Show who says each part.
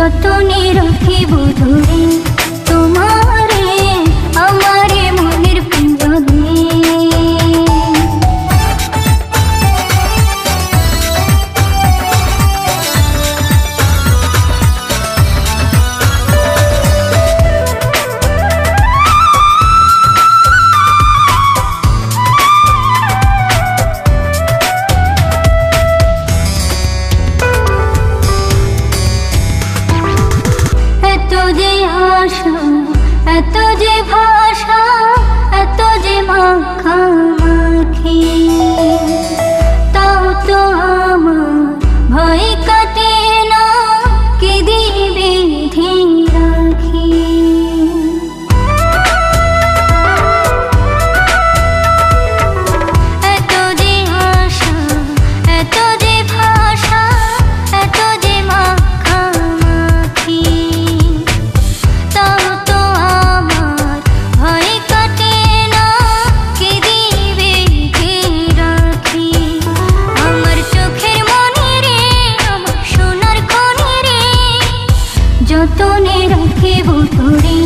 Speaker 1: যতনে রাখিব ধরে তোমারে আমারে মনের পিঞ্জরে। এত যে আশা, এত যে ভাষা, এত যে মাখামাখি, তাও তো আমার ভয় কাটে না, কি দিবে রাখি। এত যে আশা, এত যে ভাষা, এত যে মাখামাখি, তাও তো আমার ভয় কাটে না, কি দিবে রাখি। আমার চোখের মনে রে, আমার সোনার খনি রে, যতনে রাখিব তোরে।